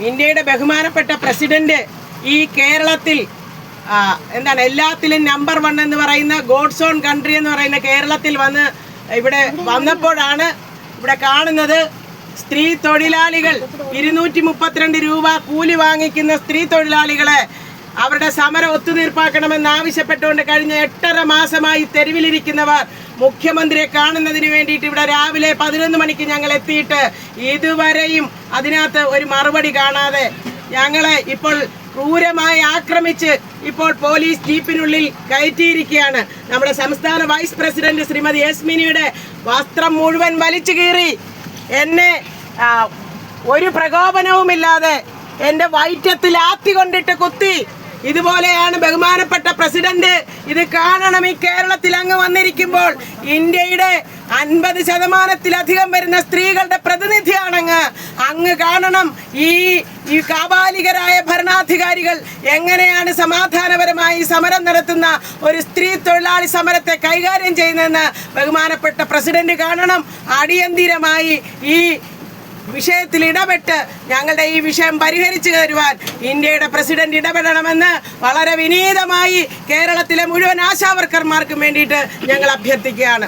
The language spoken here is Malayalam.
ഇന്ത്യയുടെ ബഹുമാനപ്പെട്ട പ്രസിഡന്റ് ഈ കേരളത്തിൽ എന്താണ് എല്ലാത്തിലും നമ്പർ 1 എന്ന് പറയുന്ന ഗോഡ്സ് ഓൺ കൺട്രി എന്ന് പറയുന്ന കേരളത്തിൽ ഇവിടെ വന്നപ്പോഴാണ് ഇവിടെ കാണുന്നത് സ്ത്രീ തൊഴിലാളികൾ 232 രൂപ കൂലി വാങ്ങിക്കുന്ന സ്ത്രീ തൊഴിലാളികളെ അവരുടെ സമരം ഒത്തുതീർപ്പാക്കണമെന്ന് ആവശ്യപ്പെട്ടുകൊണ്ട് കഴിഞ്ഞ 8.5 മാസമായി തെരുവിലിരിക്കുന്നവർ മുഖ്യമന്ത്രിയെ കാണുന്നതിന് വേണ്ടിയിട്ട് ഇവിടെ രാവിലെ 11 മണിക്ക് ഞങ്ങൾ എത്തിയിട്ട് ഇതുവരെയും അതിനകത്ത് ഒരു മറുപടി കാണാതെ ഞങ്ങളെ ഇപ്പോൾ ക്രൂരമായി ആക്രമിച്ച് ഇപ്പോൾ പോലീസ് ജീപ്പിനുള്ളിൽ കയറ്റിയിരിക്കുകയാണ്. നമ്മുടെ സംസ്ഥാന വൈസ് പ്രസിഡന്റ് ശ്രീമതി യസ്മിനിയുടെ വസ്ത്രം മുഴുവൻ വലിച്ചു കീറി എന്നെ ഒരു പ്രകോപനവുമില്ലാതെ എൻ്റെ വയറ്റത്തിൽ ആത്തി കൊണ്ടിട്ട് കുത്തി. ഇതുപോലെയാണ് ബഹുമാനപ്പെട്ട പ്രസിഡന്റ് ഇത് കാണണം. ഈ കേരളത്തിൽ അങ്ങ് വന്നിരിക്കുമ്പോൾ ഇന്ത്യയുടെ 50% വരുന്ന സ്ത്രീകളുടെ പ്രതിനിധിയാണങ്ങ്. അങ്ങ് കാണണം ഈ കാബാലികരായ ഭരണാധികാരികൾ എങ്ങനെയാണ് സമാധാനപരമായി സമരം നടത്തുന്ന ഒരു സ്ത്രീ തൊഴിലാളി സമരത്തെ കൈകാര്യം ചെയ്യുന്നതെന്ന് ബഹുമാനപ്പെട്ട പ്രസിഡന്റ് കാണണം. അടിയന്തിരമായി ഈ വിഷയത്തിൽ ഇടപെട്ട് ഞങ്ങളുടെ ഈ വിഷയം പരിഹരിച്ചു തരുവാൻ ഇന്ത്യയുടെ പ്രസിഡന്റ് ഇടപെടണമെന്ന് വളരെ വിനീതമായി കേരളത്തിലെ മുഴുവൻ ആശാവർക്കർമാർക്കും വേണ്ടിയിട്ട് ഞങ്ങൾ അഭ്യർത്ഥിക്കുകയാണ്.